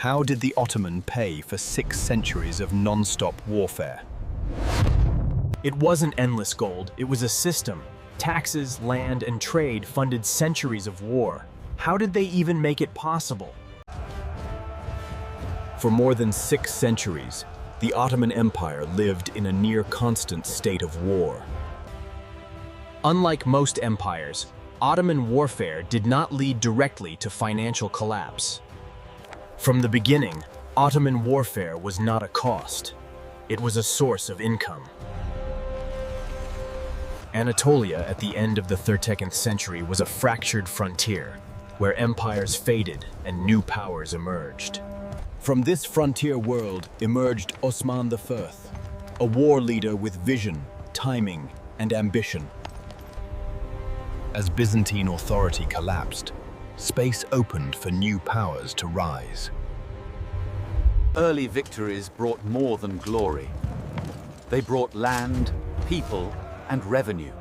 How did the Ottoman pay for 6 centuries of non-stop warfare? It wasn't endless gold, it was a system. Taxes, land, and trade funded centuries of war. How did they even make it possible? For more than 6 centuries, the Ottoman Empire lived in a near-constant state of war. Unlike most empires, Ottoman warfare did not lead directly to financial collapse. From the beginning, Ottoman warfare was not a cost. It was a source of income. Anatolia at the end of the 13th century was a fractured frontier, where empires faded and new powers emerged. From this frontier world emerged Osman I, a war leader with vision, timing, and ambition. As Byzantine authority collapsed, space opened for new powers to rise. Early victories brought more than glory. They brought land, people, and revenue.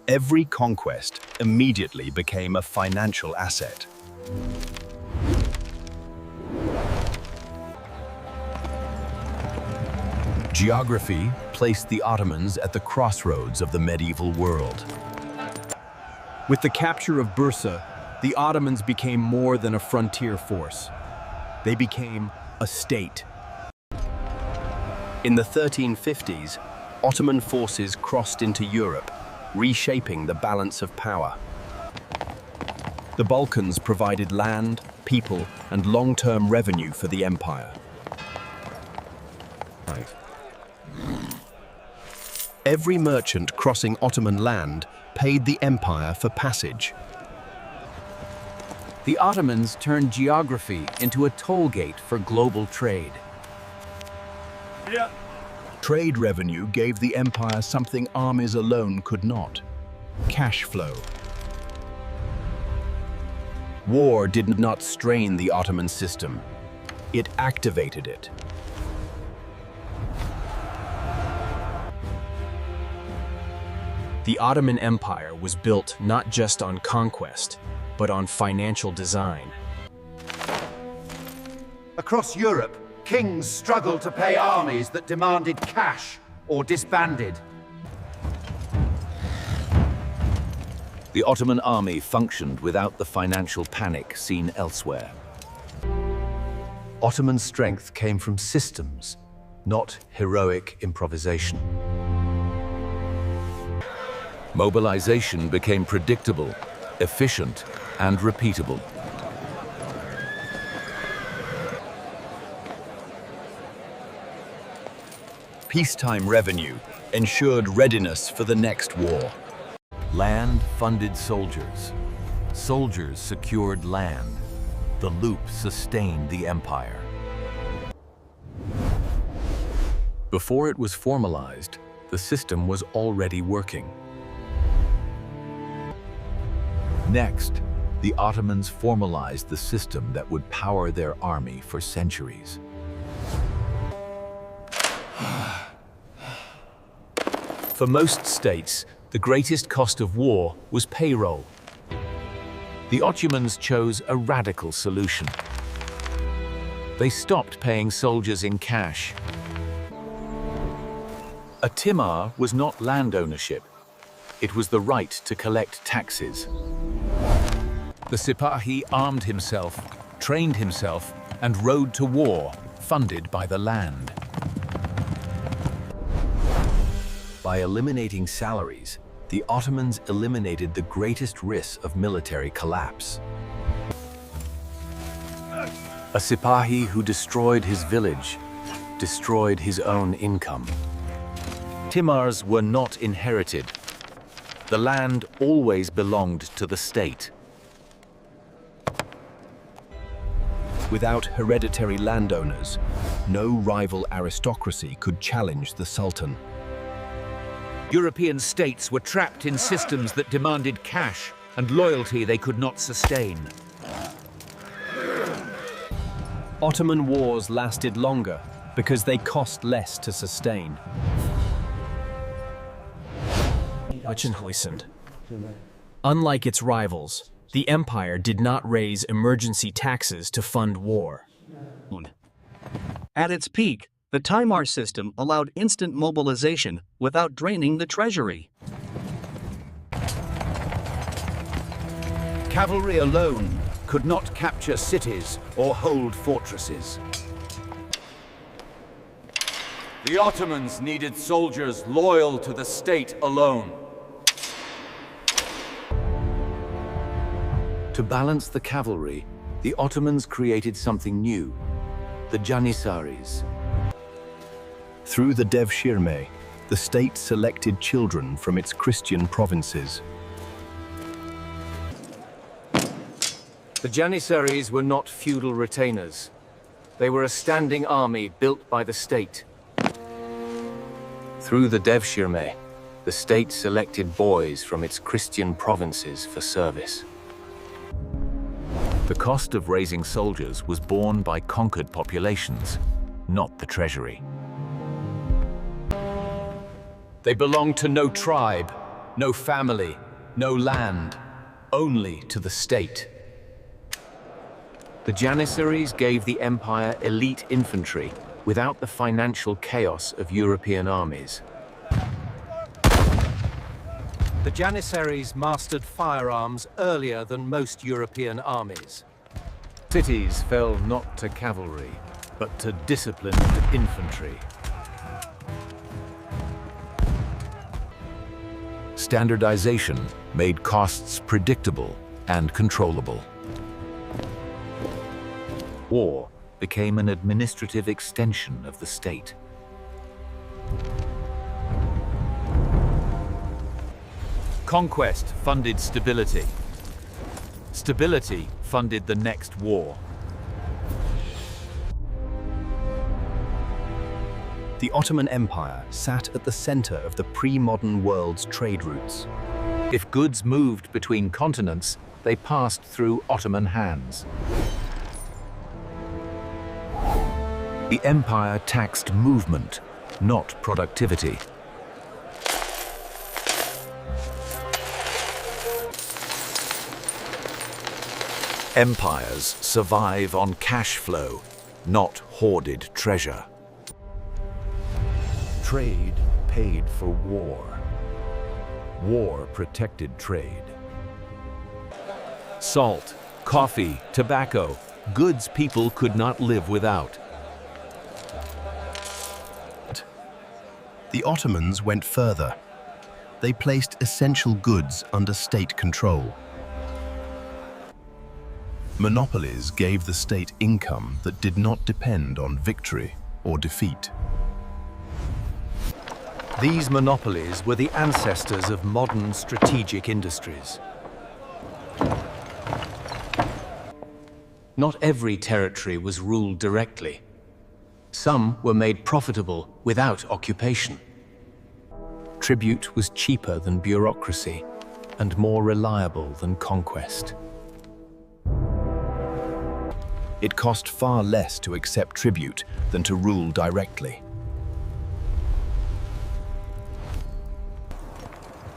Every conquest immediately became a financial asset. Geography placed the Ottomans at the crossroads of the medieval world. With the capture of Bursa, the Ottomans became more than a frontier force. They became a state. In the 1350s, Ottoman forces crossed into Europe, reshaping the balance of power. The Balkans provided land, people, and long-term revenue for the empire. Every merchant crossing Ottoman land paid the empire for passage. The Ottomans turned geography into a toll gate for global trade. Trade revenue gave the empire something armies alone could not: cash flow. War did not strain the Ottoman system. It activated it. The Ottoman Empire was built not just on conquest, but on financial design. Across Europe, kings struggled to pay armies that demanded cash or disbanded. The Ottoman army functioned without the financial panic seen elsewhere. Ottoman strength came from systems, not heroic improvisation. Mobilization became predictable, efficient, and repeatable. Peacetime revenue ensured readiness for the next war. Land funded soldiers. Soldiers secured land. The loop sustained the empire. Before it was formalized, the system was already working. Next, the Ottomans formalized the system that would power their army for centuries. For most states, the greatest cost of war was payroll. The Ottomans chose a radical solution. They stopped paying soldiers in cash. A timar was not land ownership. It was the right to collect taxes. The Sipahi armed himself, trained himself, and rode to war, funded by the land. By eliminating salaries, the Ottomans eliminated the greatest risk of military collapse. A Sipahi who destroyed his village, destroyed his own income. Timars were not inherited. The land always belonged to the state. Without hereditary landowners, no rival aristocracy could challenge the Sultan. European states were trapped in systems that demanded cash and loyalty they could not sustain. Ottoman wars lasted longer because they cost less to sustain. Unlike its rivals, The empire did not raise emergency taxes to fund war. At its peak, the Timar system allowed instant mobilization without draining the treasury. Cavalry alone could not capture cities or hold fortresses. The Ottomans needed soldiers loyal to the state alone. To balance the cavalry, the Ottomans created something new, the Janissaries. Through the Devshirme, the state selected children from its Christian provinces. The Janissaries were not feudal retainers. They were a standing army built by the state. Through the Devshirme, the state selected boys from its Christian provinces for service. The cost of raising soldiers was borne by conquered populations, not the treasury. They belonged to no tribe, no family, no land, only to the state. The Janissaries gave the empire elite infantry without the financial chaos of European armies. The Janissaries mastered firearms earlier than most European armies. Cities fell not to cavalry, but to disciplined infantry. Standardization made costs predictable and controllable. War became an administrative extension of the state. Conquest funded stability. Stability funded the next war. The Ottoman Empire sat at the center of the pre-modern world's trade routes. If goods moved between continents, they passed through Ottoman hands. The empire taxed movement, not productivity. Empires survive on cash flow, not hoarded treasure. Trade paid for war. War protected trade. Salt, coffee, tobacco, goods people could not live without. The Ottomans went further. They placed essential goods under state control. Monopolies gave the state income that did not depend on victory or defeat. These monopolies were the ancestors of modern strategic industries. Not every territory was ruled directly. Some were made profitable without occupation. Tribute was cheaper than bureaucracy and more reliable than conquest. It cost far less to accept tribute than to rule directly.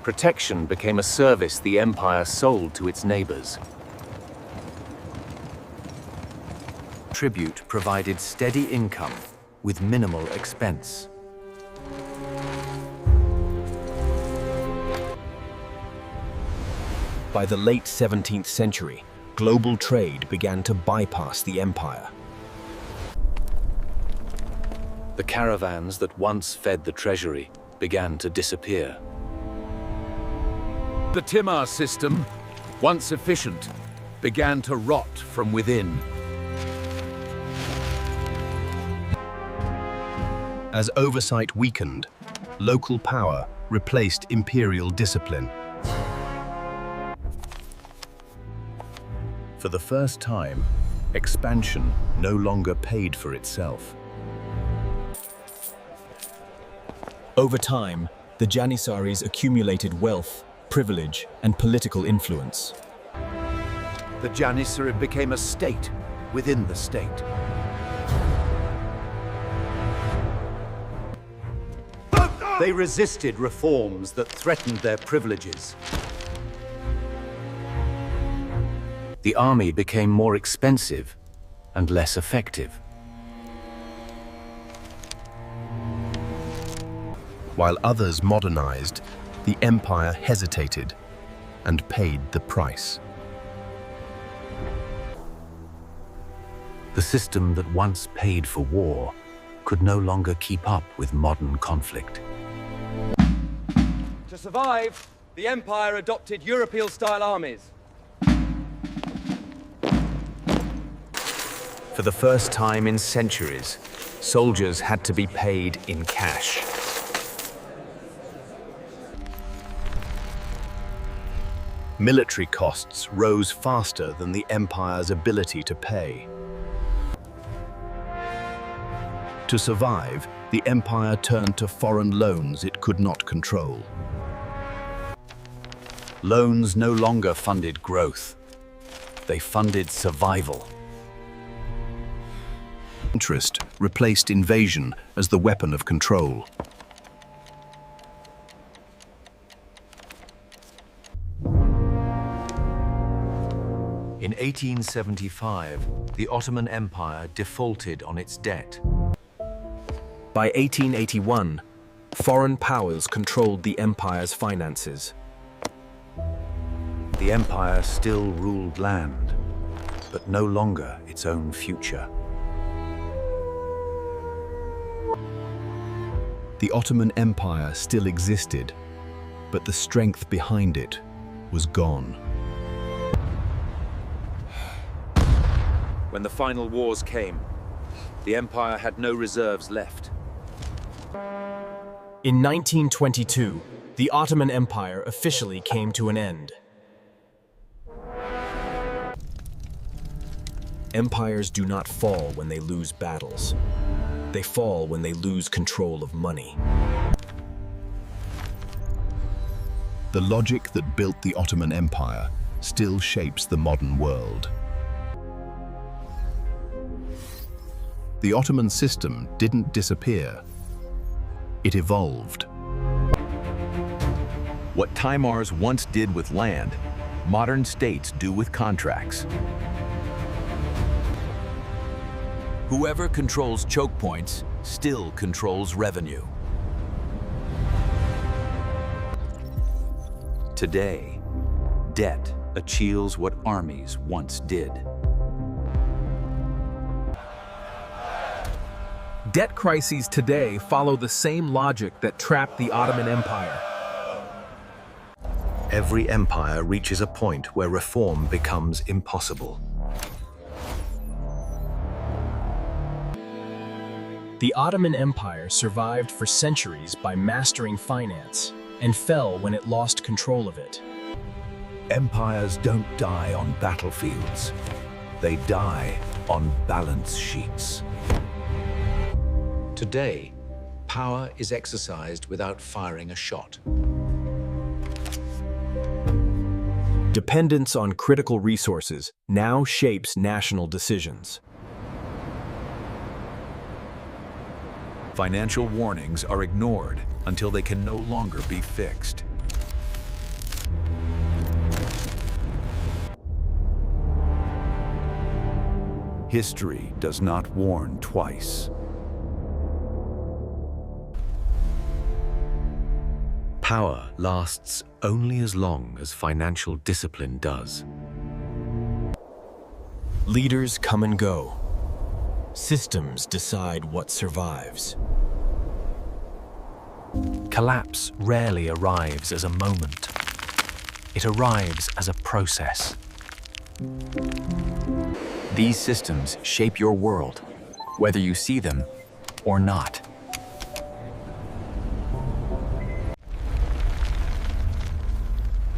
Protection became a service the empire sold to its neighbors. Tribute provided steady income with minimal expense. By the late 17th century, global trade began to bypass the empire. The caravans that once fed the treasury began to disappear. The Timar system, once efficient, began to rot from within. As oversight weakened, local power replaced imperial discipline. For the first time, expansion no longer paid for itself. Over time, the Janissaries accumulated wealth, privilege, and political influence. The Janissary became a state within the state. They resisted reforms that threatened their privileges. The army became more expensive and less effective. While others modernized, the empire hesitated and paid the price. The system that once paid for war could no longer keep up with modern conflict. To survive, the Empire adopted European-style armies. For the first time in centuries, soldiers had to be paid in cash. Military costs rose faster than the empire's ability to pay. To survive, the empire turned to foreign loans it could not control. Loans no longer funded growth. They funded survival. Interest replaced invasion as the weapon of control. In 1875, the Ottoman Empire defaulted on its debt. By 1881, foreign powers controlled the empire's finances. The empire still ruled land, but no longer its own future. The Ottoman Empire still existed, but the strength behind it was gone. When the final wars came, the empire had no reserves left. In 1922, the Ottoman Empire officially came to an end. Empires do not fall when they lose battles. They fall when they lose control of money. The logic that built the Ottoman Empire still shapes the modern world. The Ottoman system didn't disappear. It evolved. What Timars once did with land, modern states do with contracts. Whoever controls choke points still controls revenue. Today, debt achieves what armies once did. Debt crises today follow the same logic that trapped the Ottoman Empire. Every empire reaches a point where reform becomes impossible. The Ottoman Empire survived for centuries by mastering finance and fell when it lost control of it. Empires don't die on battlefields. They die on balance sheets. Today, power is exercised without firing a shot. Dependence on critical resources now shapes national decisions. Financial warnings are ignored until they can no longer be fixed. History does not warn twice. Power lasts only as long as financial discipline does. Leaders come and go. Systems decide what survives. Collapse rarely arrives as a moment. It arrives as a process. These systems shape your world, whether you see them or not.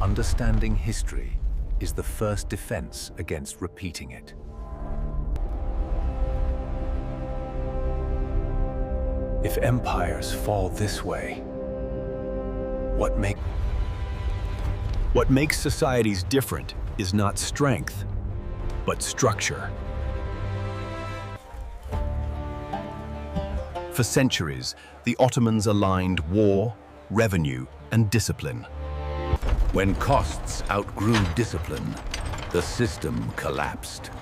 Understanding history is the first defense against repeating it. If empires fall this way, What makes societies different is not strength, but structure. For centuries, the Ottomans aligned war, revenue, and discipline. when costs outgrew discipline, The system collapsed.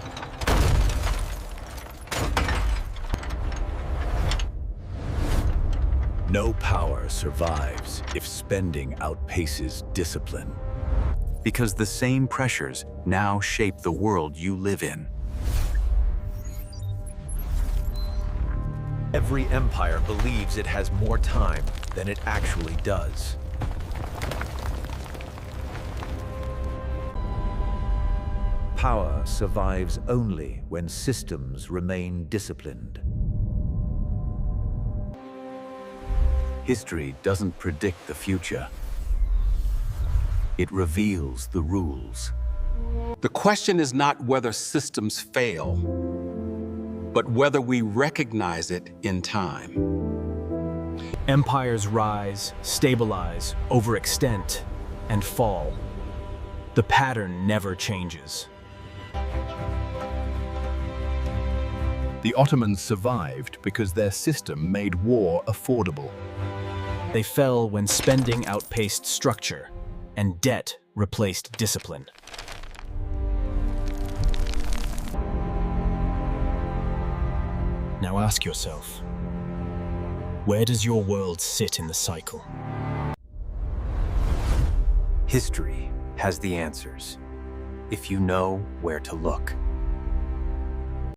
No power survives if spending outpaces discipline. Because the same pressures now shape the world you live in. Every empire believes it has more time than it actually does. Power survives only when systems remain disciplined. History doesn't predict the future. It reveals the rules. The question is not whether systems fail, but whether we recognize it in time. Empires rise, stabilize, overextend, and fall. The pattern never changes. The Ottomans survived because their system made war affordable. They fell when spending outpaced structure and debt replaced discipline. Now ask yourself, where does your world sit in the cycle? History has the answers, if you know where to look.